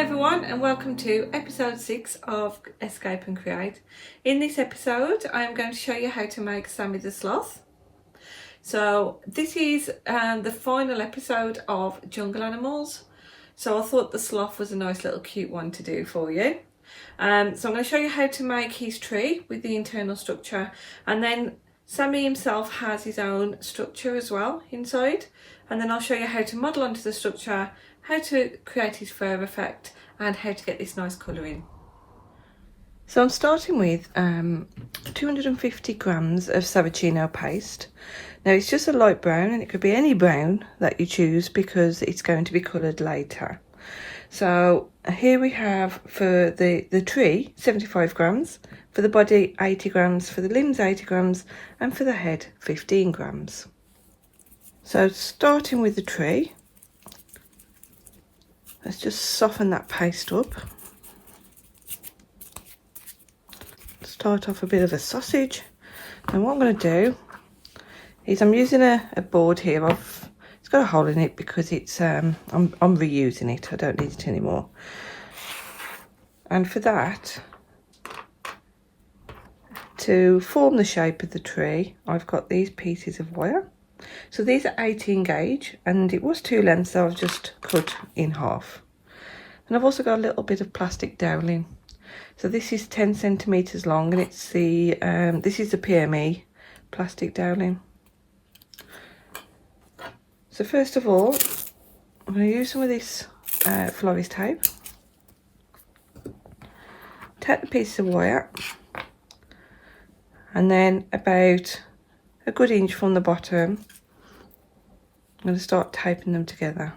everyone, and welcome to episode 6 of Escape and Create. In this episode I am going to show you how to make Sammy the Sloth. So this is the final episode of Jungle Animals, so I thought the sloth was a nice little cute one to do for you. So I'm going to show you how to make his tree with the internal structure, and then Sammy himself has his own structure as well inside, and then I'll show you how to model onto the structure, how to create his fur effect, and how to get this nice colour in. So I'm starting with 250 grams of Savicino paste. Now it's just a light brown, and it could be any brown that you choose because it's going to be coloured later. So here we have for the tree 75 grams, for the body 80 grams, for the limbs 80 grams, and for the head 15 grams. So starting with the tree, let's just soften that paste up. Start off a bit of a sausage. And what I'm going to do is I'm using a board here. It's got a hole in it because it's I'm reusing it. I don't need it anymore. And for that, to form the shape of the tree, I've got these pieces of wire. So these are 18 gauge, and it was 2 lengths, so I've just cut in half. And I've also got a little bit of plastic doweling. So this is 10 centimeters long, and it's the this is the PME plastic doweling. So first of all, I'm going to use some of this florist tape. Take the piece of wire, and then about a good inch from the bottom, I'm going to start taping them together.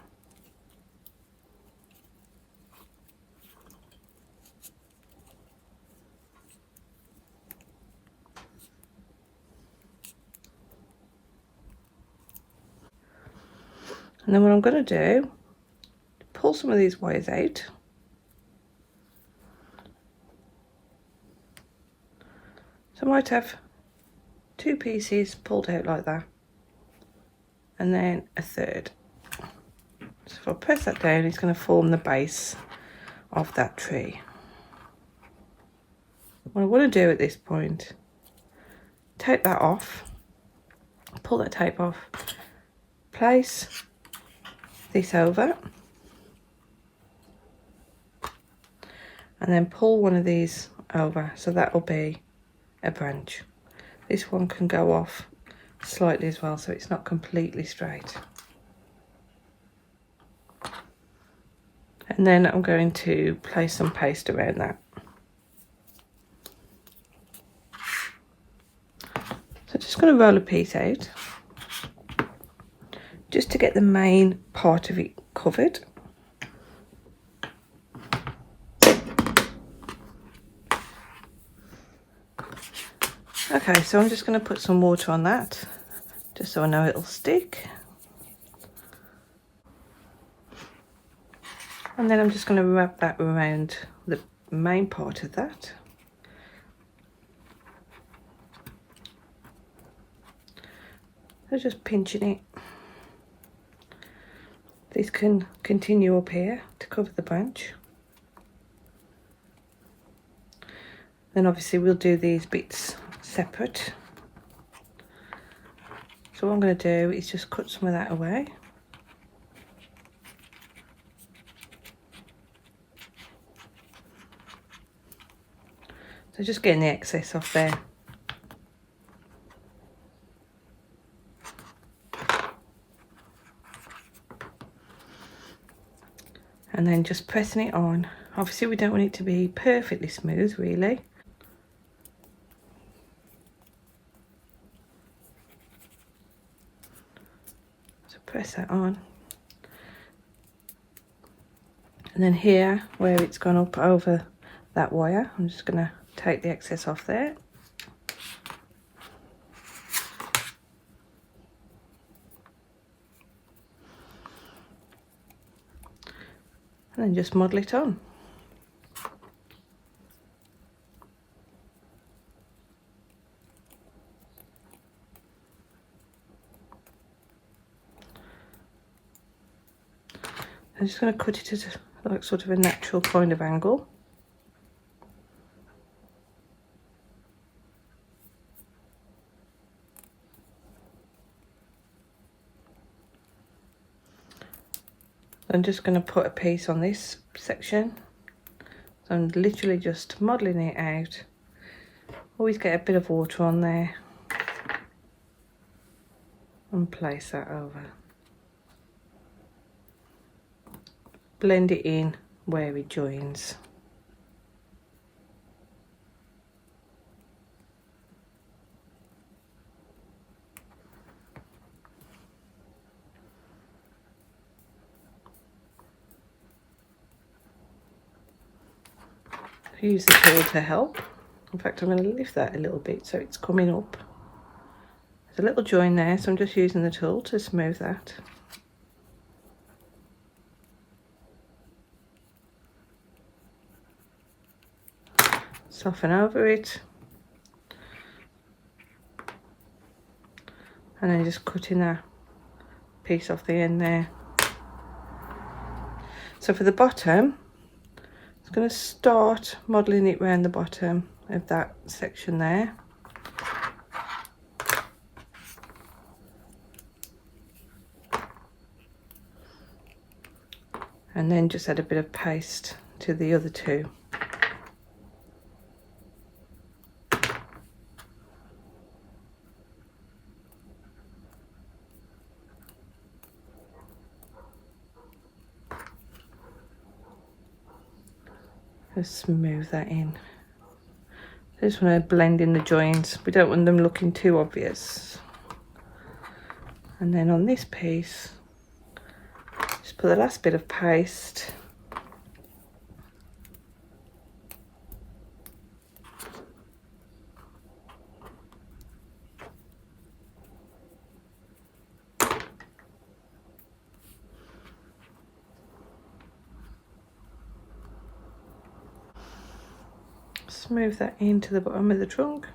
And then what I'm going to do, pull some of these wires out. So I might have 2 pieces pulled out like that, and then a third. So if I press that down, it's going to form the base of that tree. What I want to do at this point, take that off, pull that tape off, place this over, and then pull one of these over, so that will be a branch. This one can go off slightly as well, so it's not completely straight. And then I'm going to place some paste around that. So I'm just going to roll a piece out, just to get the main part of it covered. Okay, so I'm just going to put some water on that, just so I know it'll stick. And then I'm just going to wrap that around the main part of that. So just pinching it. This can continue up here to cover the branch. Then obviously we'll do these bits separate. So what I'm going to do is just cut some of that away. So just getting the excess off there. And then just pressing it on. Obviously we don't want it to be perfectly smooth, really. So press that on. And then here, where it's gone up over that wire, I'm just going to take the excess off there. And then just model it on. I'm just going to cut it at like sort of a natural kind of angle. I'm just going to put a piece on this section. So I'm literally just modelling it out. Always get a bit of water on there and place that over. Blend it in where it joins. Use the tool to help. In fact, I'm going to lift that a little bit so it's coming up. There's a little join there, so I'm just using the tool to smooth that. Soften over it. And then just cutting that piece off the end there. So for the bottom, I'm going to start modelling it around the bottom of that section there. And then just add a bit of paste to the other two. Just smooth that in. I just want to blend in the joins. We don't want them looking too obvious. And then on this piece, just put the last bit of paste. Smooth that into the bottom of the trunk.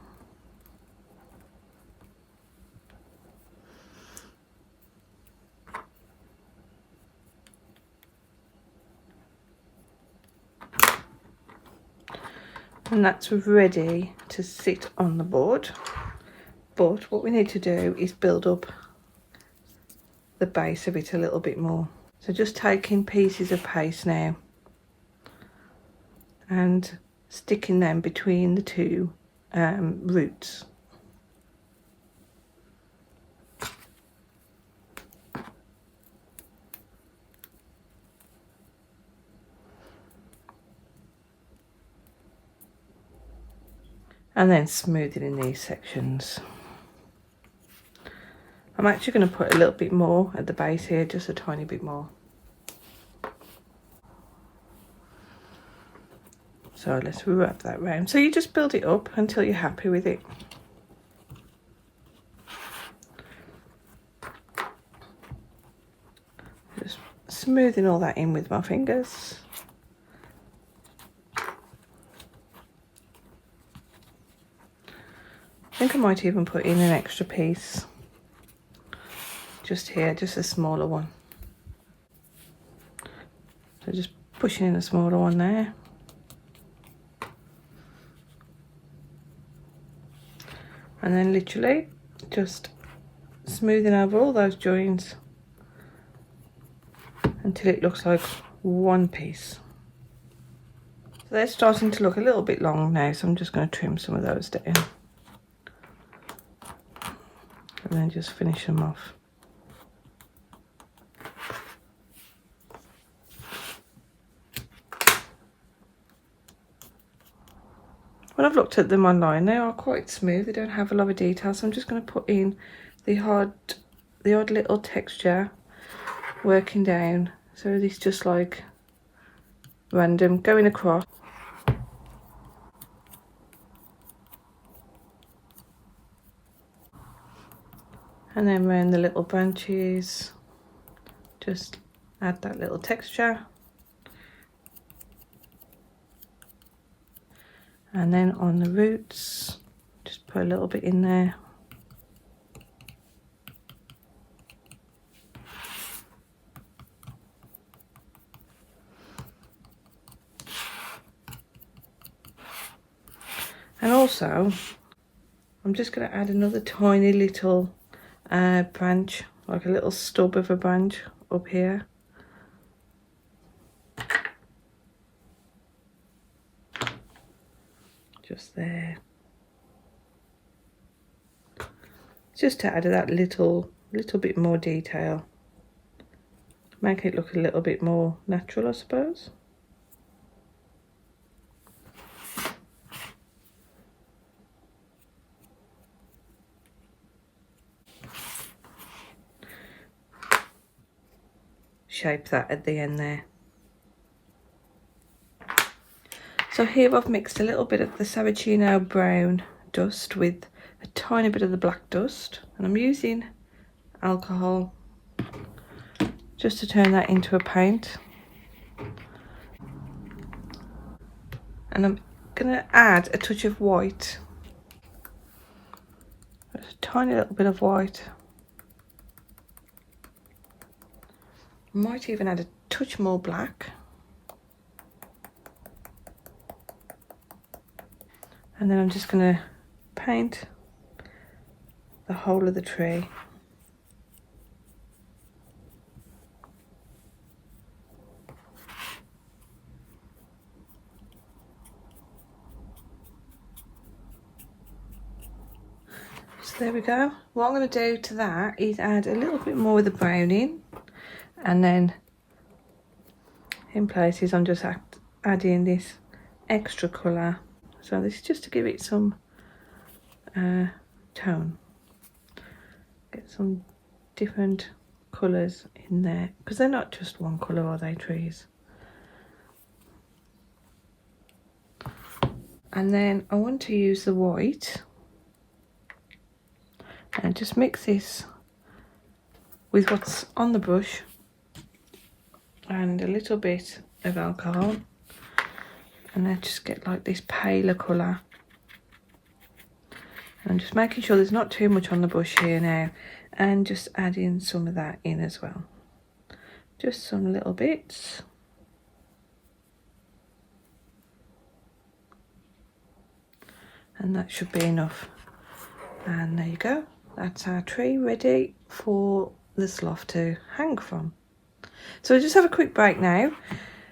And that's ready to sit on the board. But what we need to do is build up the base of it a little bit more. So just taking pieces of paste now and sticking them between the two roots. And then smoothing in these sections. I'm actually going to put a little bit more at the base here, just a tiny bit more. So let's wrap that round. So you just build it up until you're happy with it. Just smoothing all that in with my fingers. I think I might even put in an extra piece. Just here, just a smaller one. So just pushing in a smaller one there. And then literally just smoothing over all those joins until it looks like one piece. So they're starting to look a little bit long now, so I'm just going to trim some of those down. And then just finish them off. When I've looked at them online, they are quite smooth. They don't have a lot of detail, so I'm just going to put in the odd little texture working down. So this just like random going across. And then around the little branches, just add that little texture. And then on the roots, just put a little bit in there. And also I'm just going to add another tiny little branch, like a little stub of a branch up here. Just there. Just to add that little bit more detail. Make it look a little bit more natural, I suppose. Shape that at the end there. So here I've mixed a little bit of the Saraceno brown dust with a tiny bit of the black dust, and I'm using alcohol just to turn that into a paint. And I'm going to add a touch of white, just a tiny little bit of white. Might even add a touch more black. And then I'm just going to paint the whole of the tree. So there we go. What I'm going to do to that is add a little bit more of the brown in, and then in places I'm just adding this extra colour. So this is just to give it some tone. Get some different colours in there, because they're not just one colour, are they, trees? And then I want to use the white and just mix this with what's on the brush and a little bit of alcohol, and then just get like this paler colour. And I'm just making sure there's not too much on the brush here now, and just adding some of that in as well. Just some little bits. And that should be enough. And there you go. That's our tree ready for the sloth to hang from. So we'll just have a quick break now,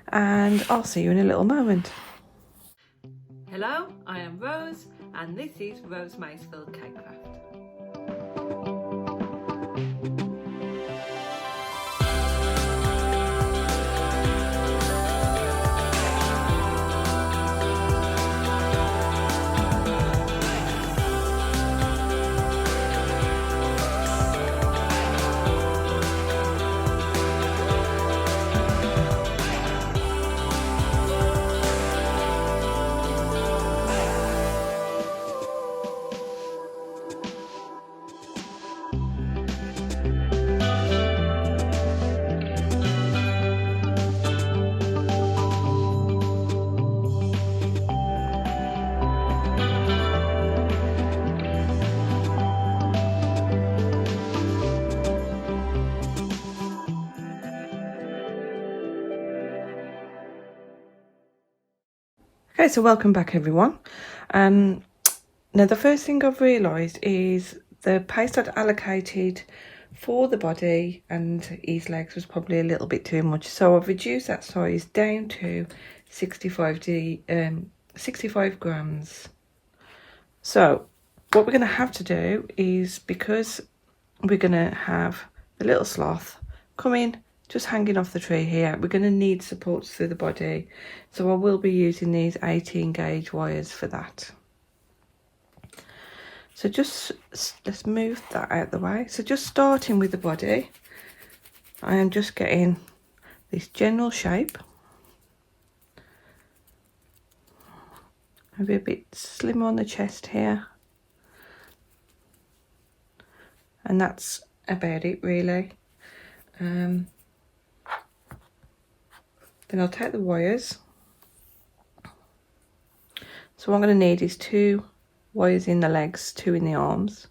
and I'll see you in a little moment. Hello, I am Rose, and this is Rose Macefield Cake Craft. Okay, so welcome back everyone. Now the first thing I've realised is the paste I'd allocated for the body and his legs was probably a little bit too much, so I've reduced that size down to 65 grams. So what we're going to have to do is, because we're going to have the little sloth come in just hanging off the tree here, we're going to need supports through the body, so I will be using these 18 gauge wires for that. So just let's move that out the way. So just starting with the body, I am just getting this general shape, maybe a bit slimmer on the chest here, and that's about it really. Then I'll take the wires. So what I'm going to need is 2 wires in the legs, 2 in the arms.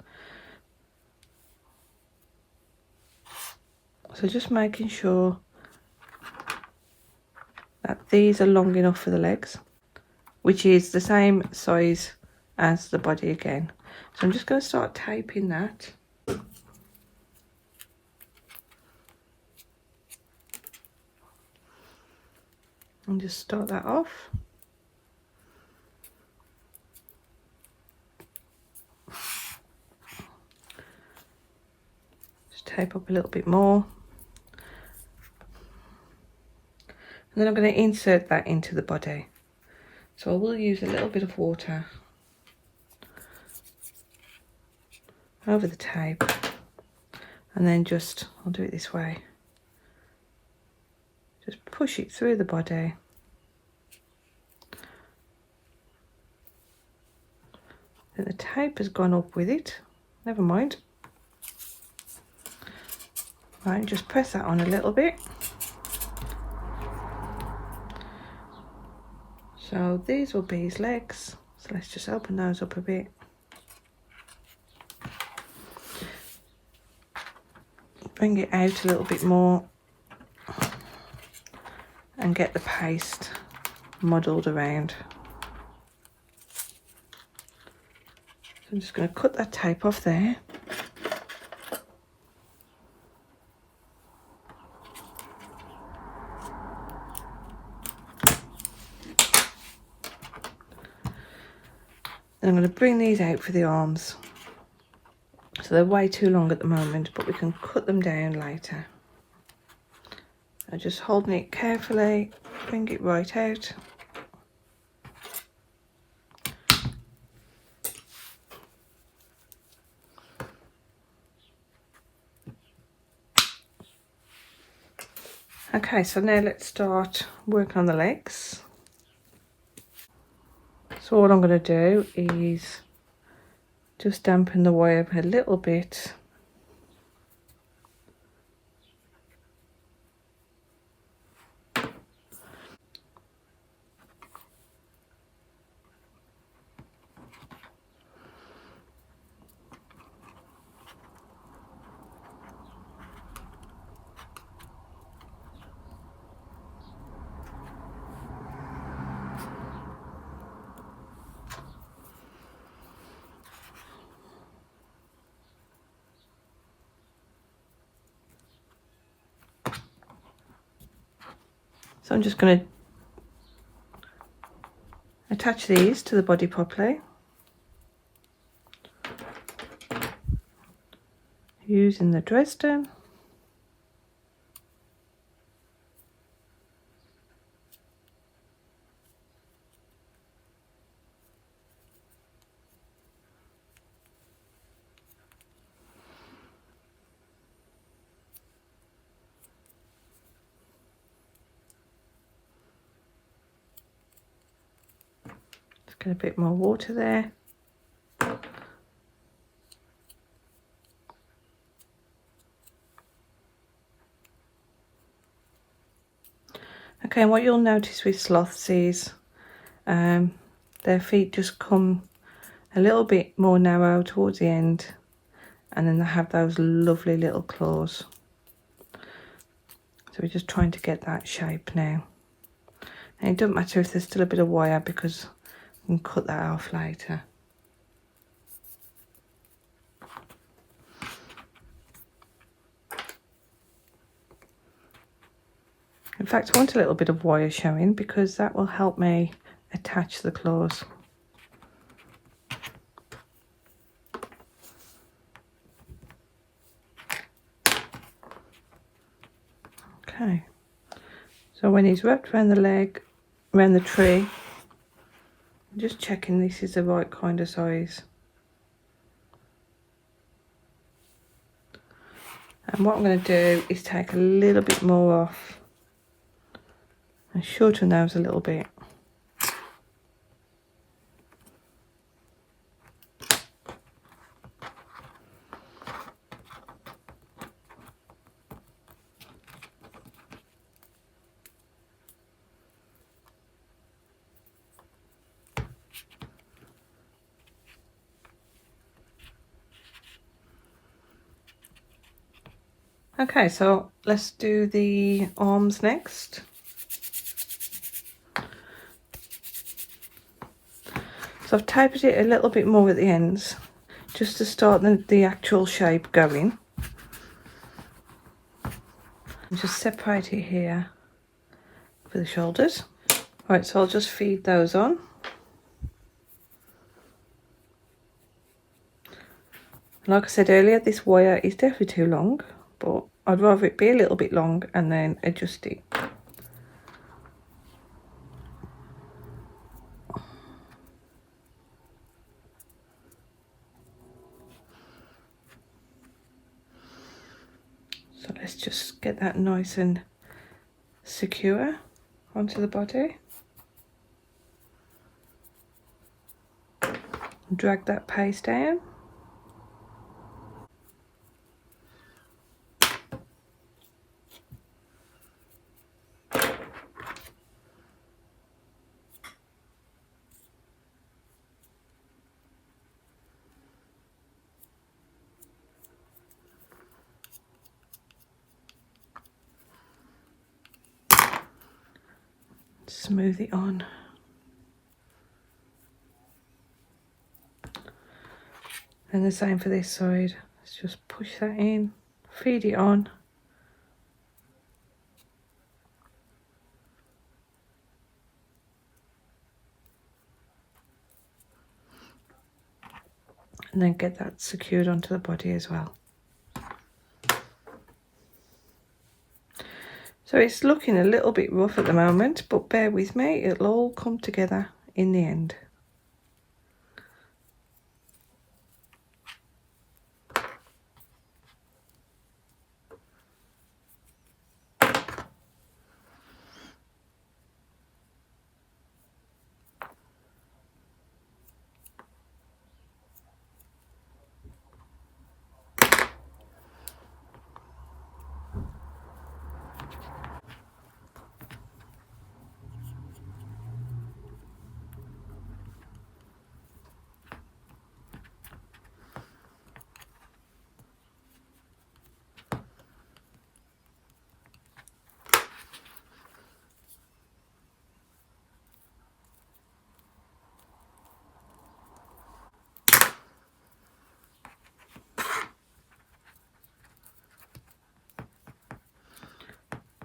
So just making sure that these are long enough for the legs, which is the same size as the body again. So I'm just going to start taping that. And just start that off. Just tape up a little bit more. And then I'm going to insert that into the body. So I will use a little bit of water over the tape, and then I'll do it this way. Just push it through the body. Then the tape has gone up with it. Never mind. Right, just press that on a little bit. So these will be his legs. So let's just open those up a bit. Bring it out a little bit more and get the paste muddled around. So I'm just going to cut that tape off there. And I'm going to bring these out for the arms. So they're way too long at the moment, but we can cut them down later. I'm just holding it carefully, bring it right out. Okay, so now let's start working on the legs. So all I'm going to do is just dampen the wire a little bit. So I'm just going to attach these to the body properly, using the Dresden. Get a bit more water there. Okay, and what you'll notice with sloths is their feet just come a little bit more narrow towards the end, and then they have those lovely little claws. So we're just trying to get that shape now. And it doesn't matter if there's still a bit of wire, because and cut that off later. In fact, I want a little bit of wire showing because that will help me attach the claws. Okay, so when he's wrapped around the leg, around the tree, I'm just checking this is the right kind of size. And what I'm going to do is take a little bit more off and shorten those a little bit. Okay, so let's do the arms next. So I've tapered it a little bit more at the ends, just to start the actual shape going. Just separate it here for the shoulders. Right, so I'll just feed those on. Like I said earlier, this wire is definitely too long, but I'd rather it be a little bit long and then adjust it. So let's just get that nice and secure onto the body. Drag that paste down. Smooth it on. And the same for this side. Let's just push that in, feed it on. And then get that secured onto the body as well. So it's looking a little bit rough at the moment, but bear with me, it'll all come together in the end.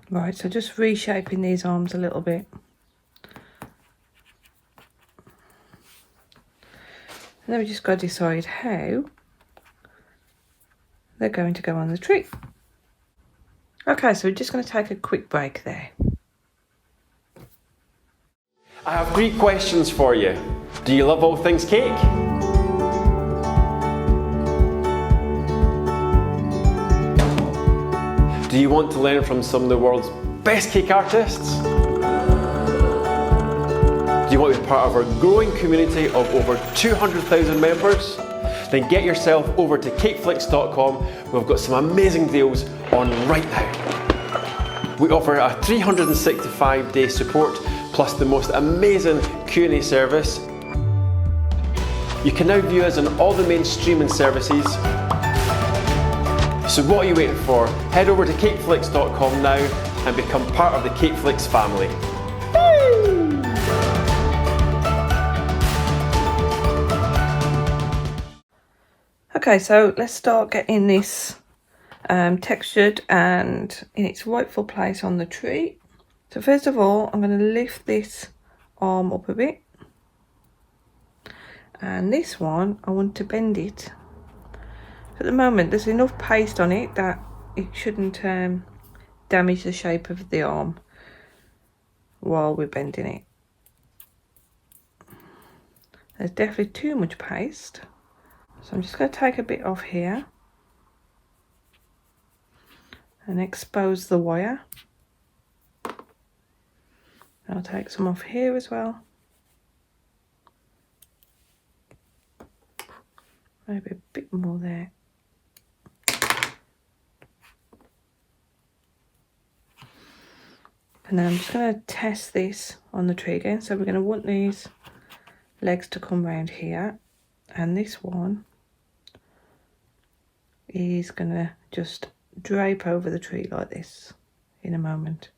Right, so just reshaping these arms a little bit. And then we just got to decide how they're going to go on the tree. Okay, so we're just going to take a quick break there. I have 3 questions for you. Do you love all things cake? Do you want to learn from some of the world's best cake artists? Do you want to be part of our growing community of over 200,000 members? Then get yourself over to CakeFlix.com. We've got some amazing deals on right now. We offer a 365-day support plus the most amazing Q&A service. You can now view us on all the main streaming services. So what are you waiting for? Head over to CakeFlix.com now and become part of the CakeFlix family. Woo! Okay, so let's start getting this textured and in its rightful place on the tree. So first of all, I'm going to lift this arm up a bit. And this one, I want to bend it. At the moment, there's enough paste on it that it shouldn't damage the shape of the arm while we're bending it. There's definitely too much paste. So I'm just going to take a bit off here and expose the wire. I'll take some off here as well. Maybe a bit more there. And then I'm just going to test this on the tree again. So we're going to want these legs to come round here. And this one is going to just drape over the tree like this in a moment.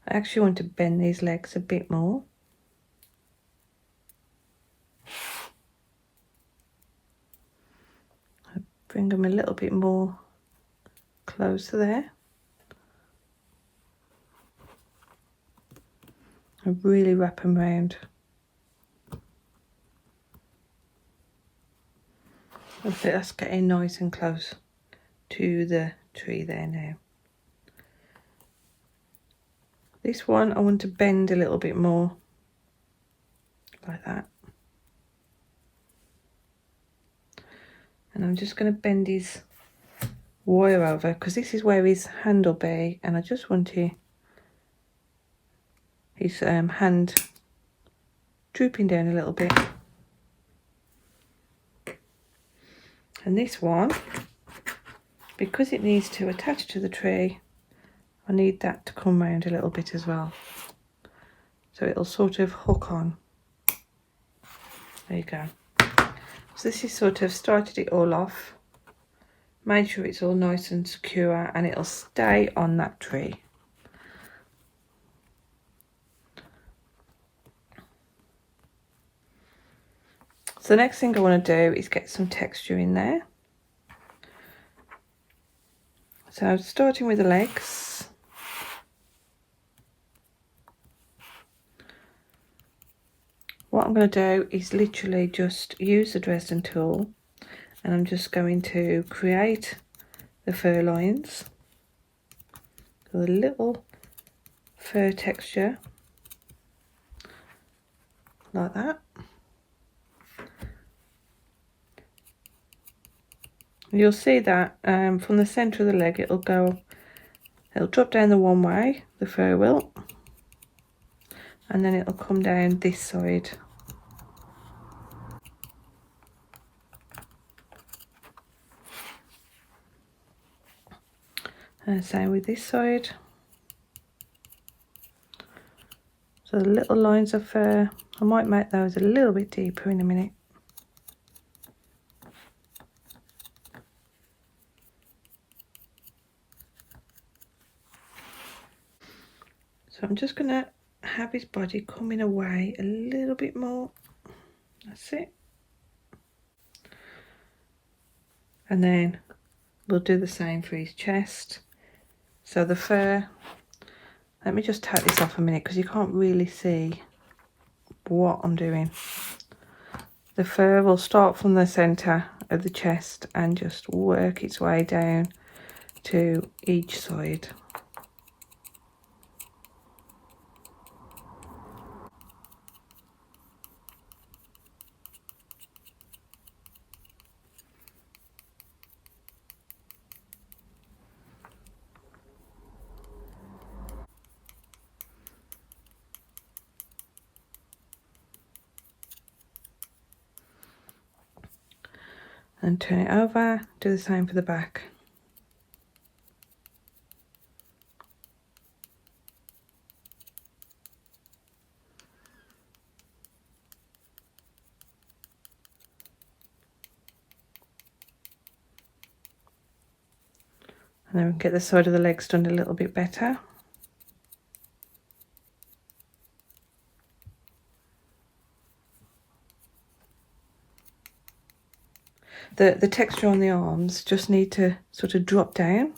I actually want to bend these legs a bit more. Bring them a little bit more closer there. I really wrap them round. I think that's getting nice and close to the tree there now. This one I want to bend a little bit more, like that. And I'm just going to bend his wire over, because this is where his hand will be, and I just want his hand drooping down a little bit. And this one, because it needs to attach to the tree, I need that to come round a little bit as well, so it'll sort of hook on. There you go. So this is sort of started it all off, made sure it's all nice and secure, and it'll stay on that tree. So the next thing I want to do is get some texture in there. So starting with the legs. What I'm going to do is literally just use the Dresden tool, and I'm just going to create the fur lines with a little fur texture like that. You'll see that from the centre of the leg it'll drop down the one way, the fur will, and then it'll come down this side. And same with this side. So the little lines of fur, I might make those a little bit deeper in a minute. So I'm just going to have his body coming away a little bit more. That's it. And then we'll do the same for his chest. So the fur, let me just take this off a minute because you can't really see what I'm doing. The fur will start from the centre of the chest and just work its way down to each side. And turn it over, do the same for the back. And then we can get the side of the legs done a little bit better. The texture on the arms just need to sort of drop down.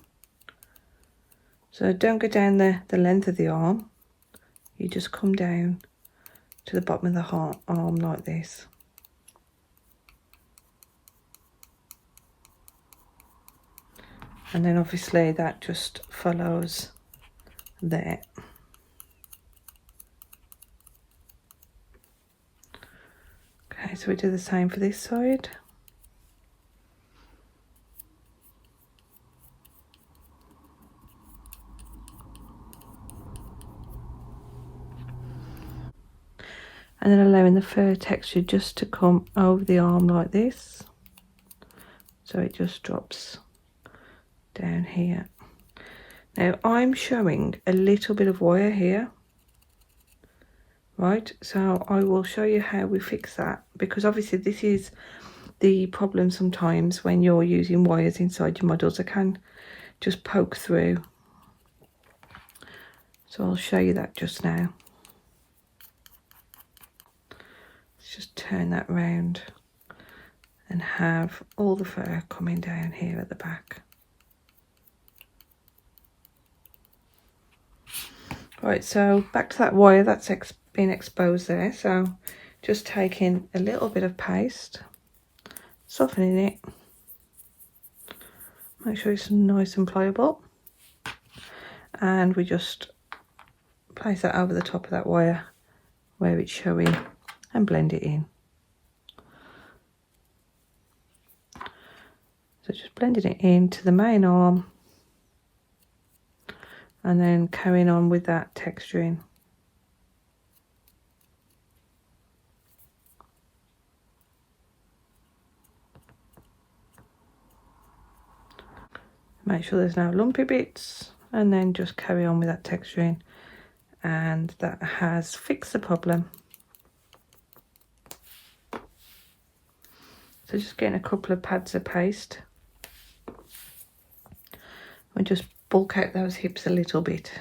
So don't go down the length of the arm. You just come down to the bottom of the arm like this. And then obviously that just follows there. Okay, so we do the same for this side. And then allowing the fur texture just to come over the arm like this. So it just drops down here. Now I'm showing a little bit of wire here. Right, so I will show you how we fix that, because obviously this is the problem sometimes when you're using wires inside your models. They can just poke through. So I'll show you that just now. Let's just turn that round and have all the fur coming down here at the back. Right, so back to that wire that's been exposed there. So just taking a little bit of paste, softening it, make sure it's nice and pliable, and we just place that over the top of that wire where it's showing and blend it in. So just blending it into the main arm and then carrying on with that texturing. Make sure there's no lumpy bits, and then just carry on with that texturing, and that has fixed the problem. So just getting a couple of pads of paste and just bulk out those hips a little bit.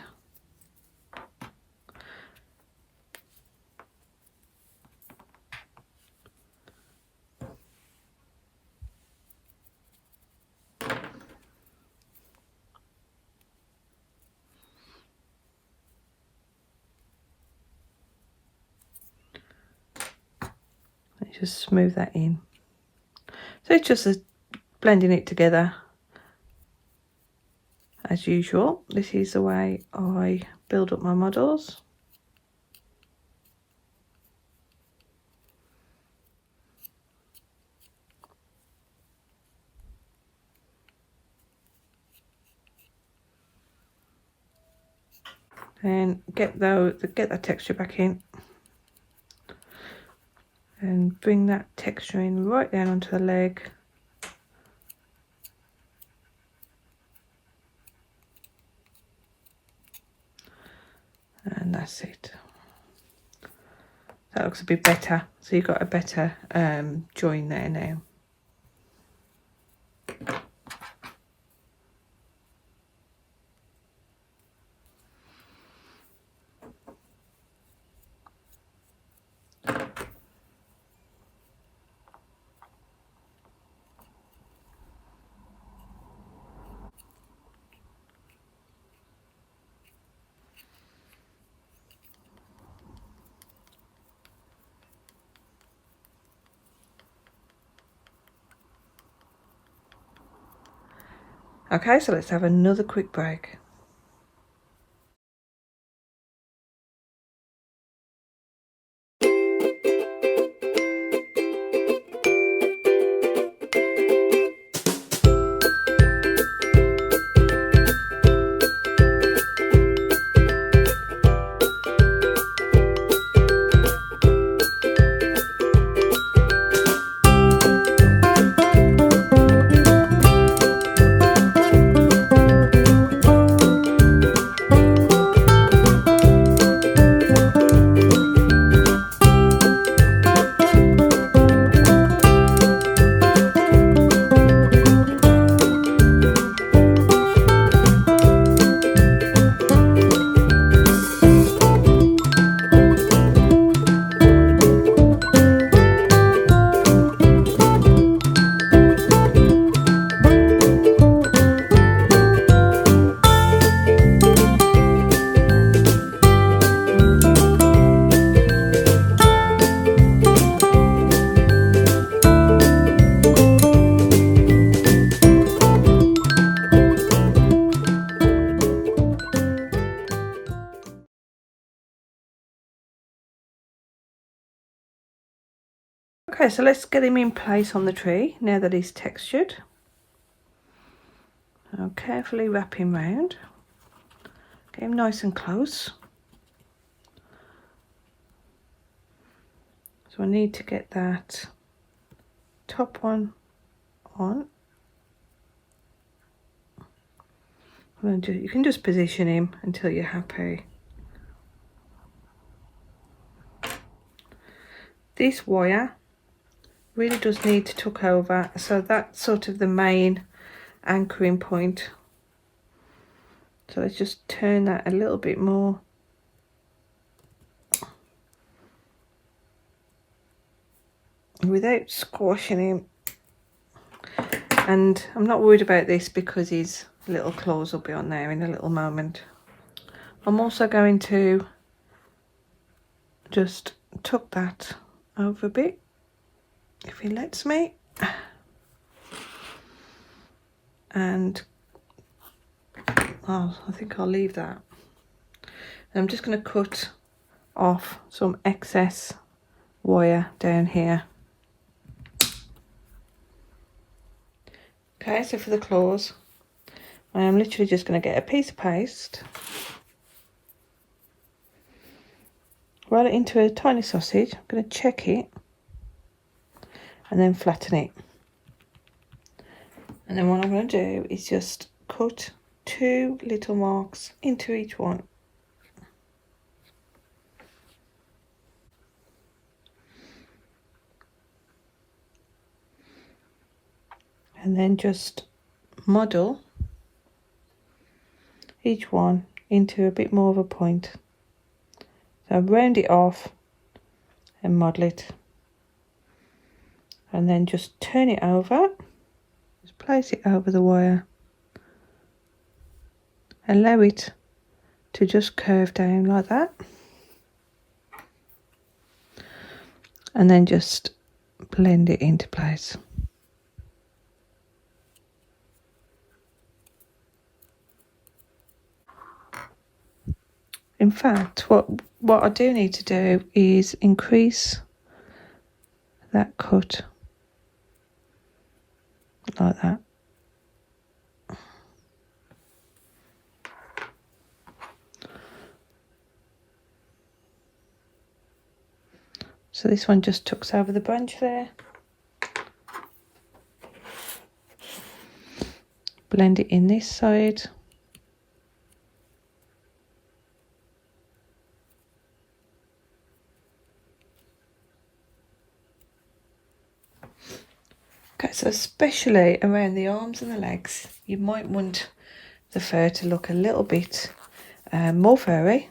Just smooth that in. So it's just blending it together as usual. This is the way I build up my models. And get that texture back in. And bring that texturing right down onto the leg. And that's it. That looks a bit better. So you've got a better join there now. Okay, so let's have another quick break. Okay, so let's get him in place on the tree now that he's textured. I'll carefully wrap him round. Get him nice and close. So I need to get that top one on. You can just position him until you're happy. This wire really does need to tuck over, so that's sort of the main anchoring point. So let's just turn that a little bit more without squashing him. And I'm not worried about this because his little claws will be on there in a little moment. I'm also going to just tuck that over a bit, if he lets me. And I think I'll leave that. And I'm just going to cut off some excess wire down here. Okay, so for the claws, I am literally just going to get a piece of paste, roll it into a tiny sausage. I'm going to check it and then flatten it. And then what I'm going to do is just cut 2 little marks into each one. And then just model each one into a bit more of a point. So round it off and model it. And then just turn it over. Just place it over the wire. Allow it to just curve down like that. And then just blend it into place. In fact, what I do need to do is increase that cut like that. So this one just tucks over the branch there. Blend it in this side. Okay, so especially around the arms and the legs, you might want the fur to look a little bit more furry.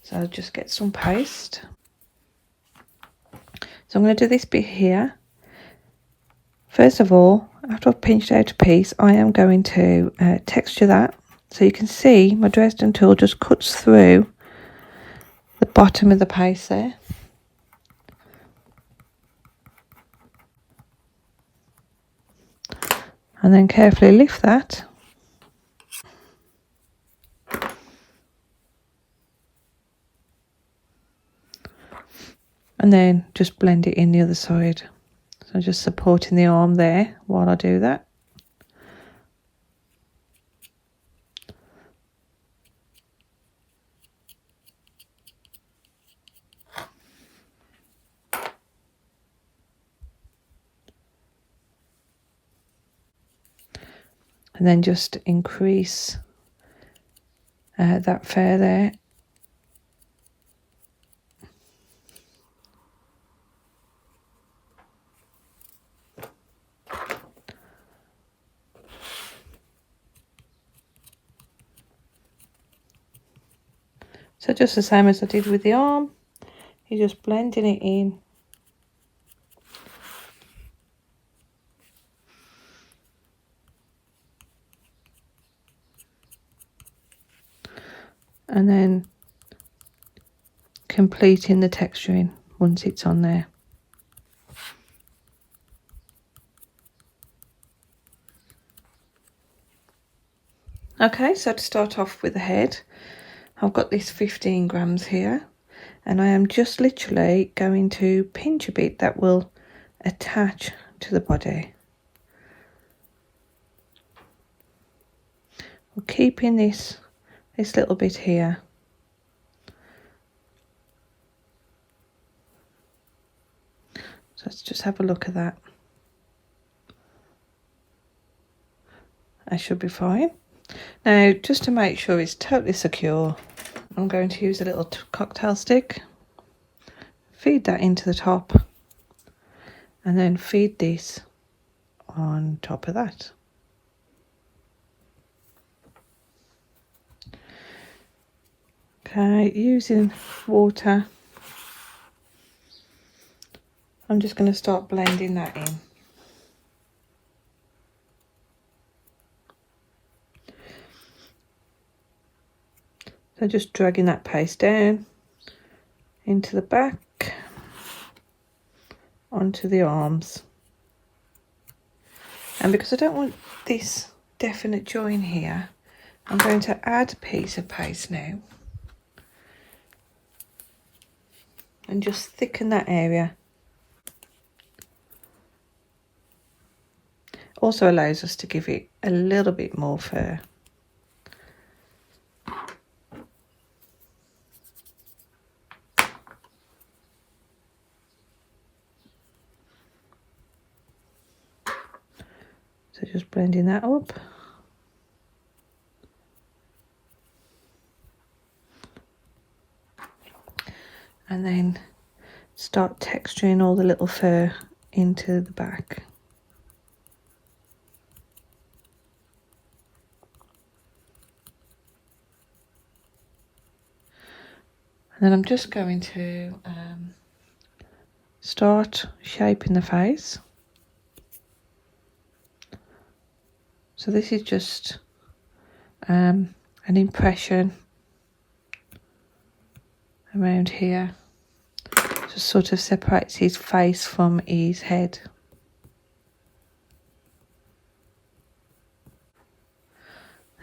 So I'll just get some paste. So I'm going to do this bit here. First of all, after I've pinched out a piece, I am going to texture that. So you can see my Dresden tool just cuts through the bottom of the paste there. And then carefully lift that. And then just blend it in the other side. So just supporting the arm there while I do that. And then just increase that fur there. So just the same as I did with the arm, you're just blending it in. And then completing the texturing once it's on there. Okay, so to start off with the head, I've got this 15 grams here, and I am just literally going to pinch a bit that will attach to the body. We're keeping this little bit here. So let's just have a look at that. I should be fine. Now, just to make sure it's totally secure, I'm going to use a little cocktail stick, feed that into the top, and then feed this on top of that. Okay, using water I'm just going to start blending that in. So just dragging that paste down into the back, onto the arms. And because I don't want this definite join here, I'm going to add a piece of paste now and just thicken that area. Also allows us to give it a little bit more fur. So just blending that up. And then start texturing all the little fur into the back. And then I'm just going to start shaping the face. So this is just an impression around here. Just sort of separates his face from his head.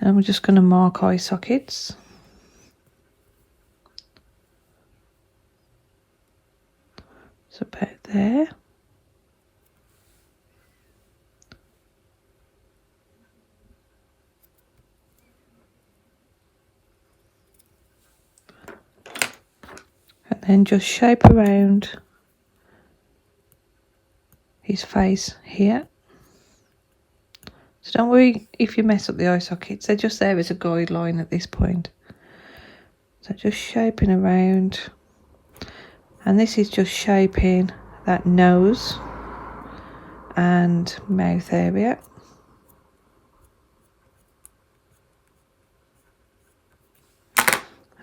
And we're just going to mark eye sockets. So about there. And then just shape around his face here. So don't worry if you mess up the eye sockets, they're just there as a guideline at this point. So just shaping around, and this is just shaping that nose and mouth area.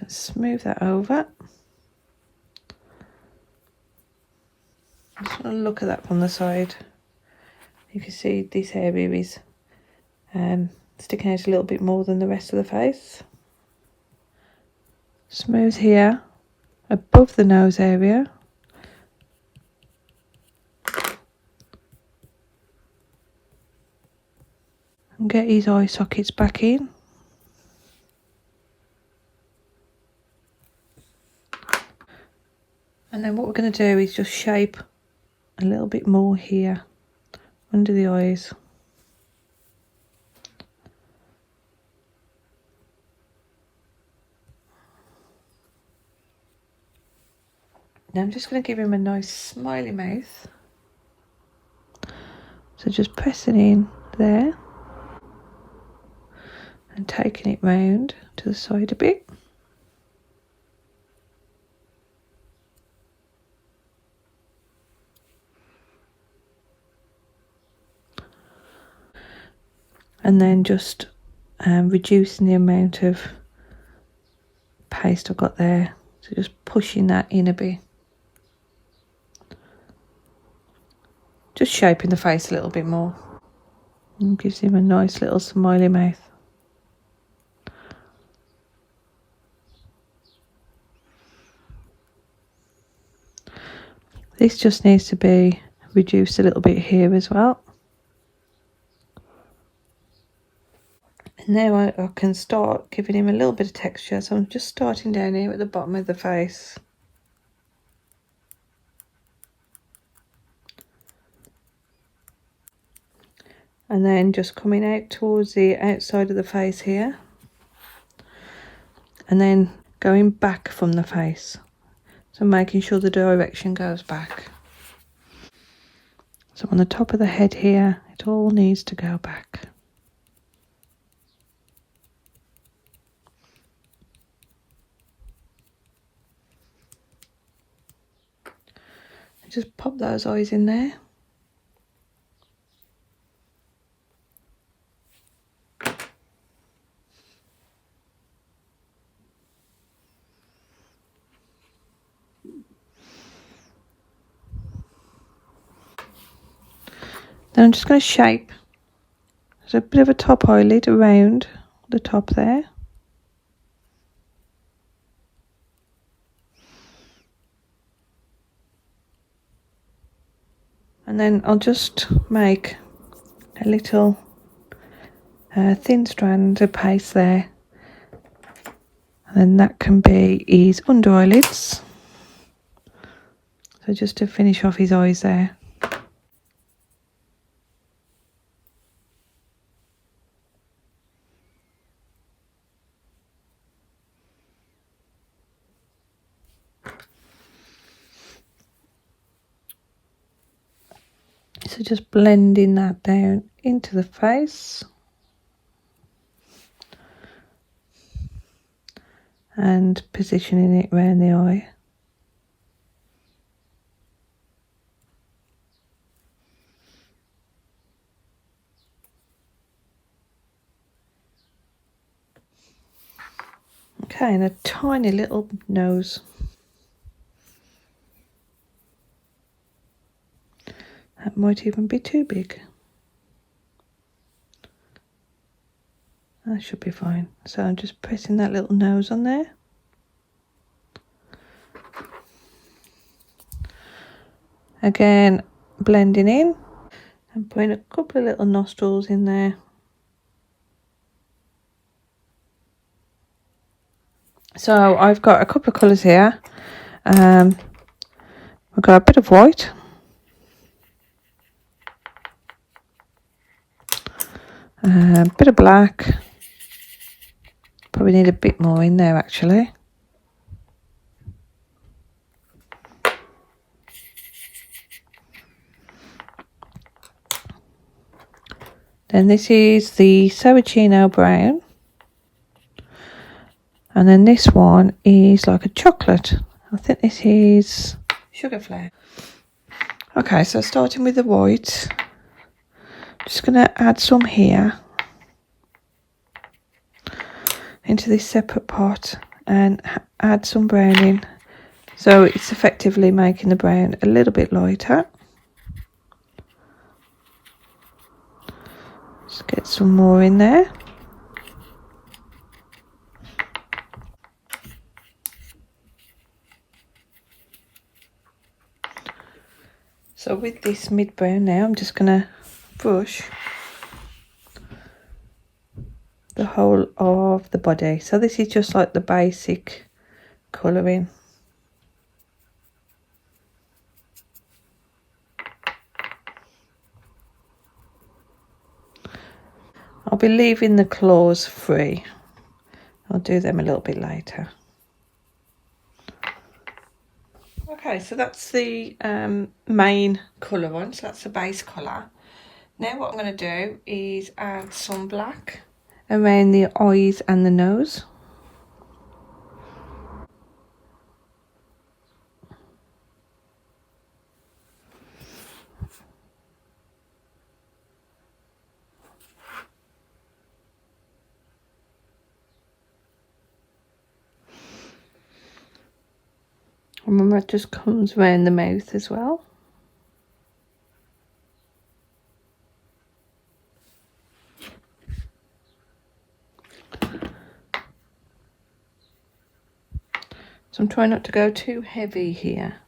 Let's smooth that over. Just want to look at that from the side. You can see this area is sticking out a little bit more than the rest of the face. Smooth here, above the nose area. And get his eye sockets back in. And then what we're going to do is just shape a little bit more here, under the eyes. Now I'm just going to give him a nice smiley mouth. So just pressing in there and taking it round to the side a bit. And then just reducing the amount of paste I've got there. So just pushing that in a bit. Just shaping the face a little bit more. And gives him a nice little smiley mouth. This just needs to be reduced a little bit here as well. And now I can start giving him a little bit of texture. So I'm just starting down here at the bottom of the face. And then just coming out towards the outside of the face here. And then going back from the face. So making sure the direction goes back. So on the top of the head here, it all needs to go back. Just pop those eyes in there. Then I'm just going to shape. There's a bit of a top eyelid around the top there. And then I'll just make a little thin strand of paste there. And then that can be his under eyelids. So just to finish off his eyes there. So just blending that down into the face. And positioning it around the eye. Okay, and a tiny little nose. That might even be too big. That should be fine. So I'm just pressing that little nose on there. Again, blending in and putting a couple of little nostrils in there. So I've got a couple of colours here. We've got a bit of white. A bit of black. Probably need a bit more in there actually. Then this is the Saraceno brown. And then this one is like a chocolate. I think this is sugar flake. Okay, so starting with the white. Just going to add some here into this separate pot and add some brown in. So it's effectively making the brown a little bit lighter. Just get some more in there. So with this mid brown now, I'm just going to brush the whole of the body. So this is just like the basic colouring. I'll be leaving the claws free. I'll do them a little bit later. Okay, so that's the main colour one, so that's the base colour. Now what I'm going to do is add some black around the eyes and the nose. Remember, it just comes around the mouth as well. So I'm trying not to go too heavy here.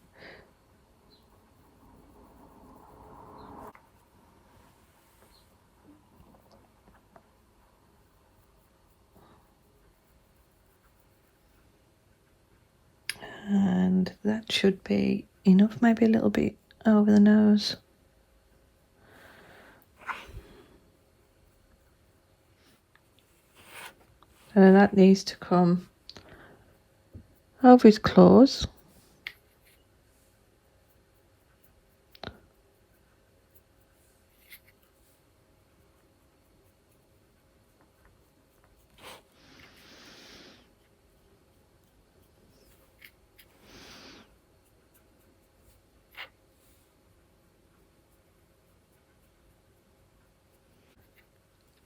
And that should be enough, maybe a little bit over the nose. And then that needs to come over his claws.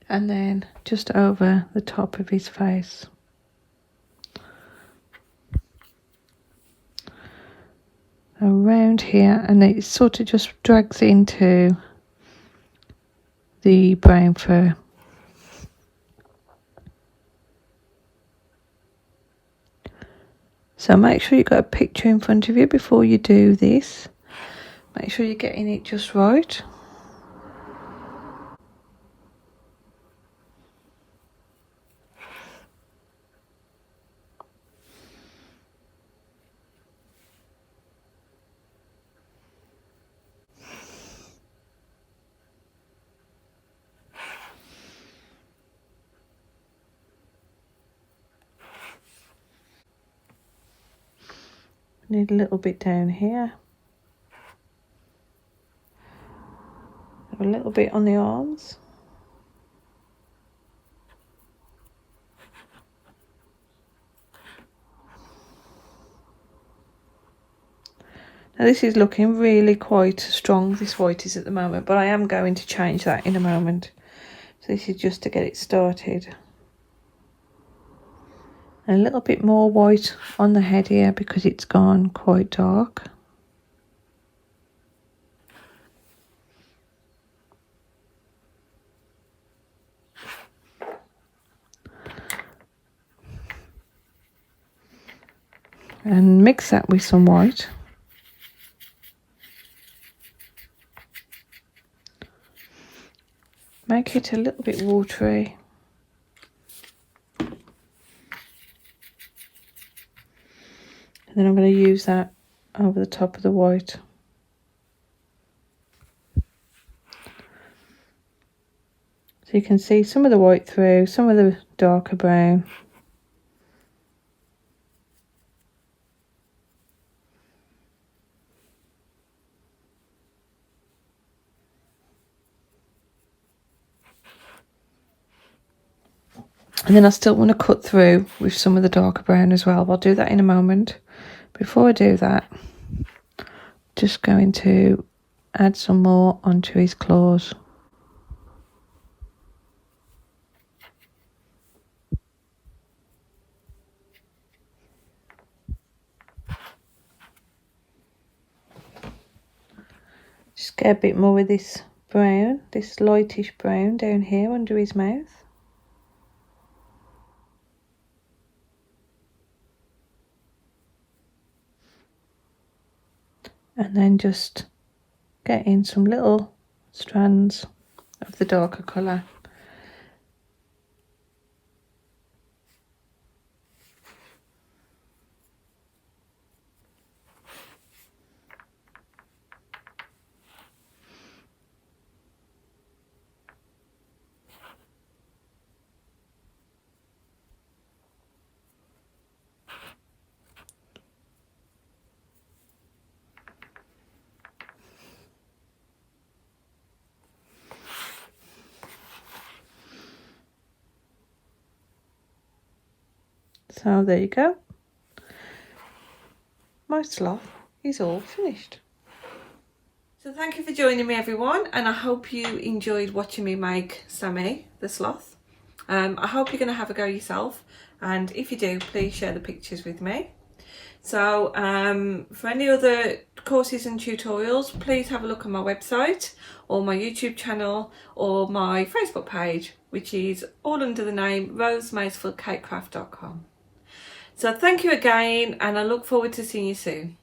And then just over the top of his face. Around here, and it sort of just drags into the brown fur. So make sure you've got a picture in front of you before you do this. Make sure you're getting it just right. Need a little bit down here. A little bit on the arms. Now this is looking really quite strong, this white is at the moment, but I am going to change that in a moment. So this is just to get it started. And a little bit more white on the head here because it's gone quite dark. And mix that with some white. Make it a little bit watery. And then I'm going to use that over the top of the white. So you can see some of the white through, some of the darker brown. And then I still want to cut through with some of the darker brown as well. I'll do that in a moment. Before I do that, just going to add some more onto his claws. Just get a bit more with this brown, this lightish brown down here under his mouth. And then just get in some little strands of the darker colour. So there you go. My sloth is all finished. So thank you for joining me, everyone, and I hope you enjoyed watching me make Sammy the Sloth. I hope you're going to have a go yourself, and if you do, please share the pictures with me. So for any other courses and tutorials, please have a look on my website or my YouTube channel or my Facebook page, which is all under the name rosemacefulcakecraft.com. So thank you again, and I look forward to seeing you soon.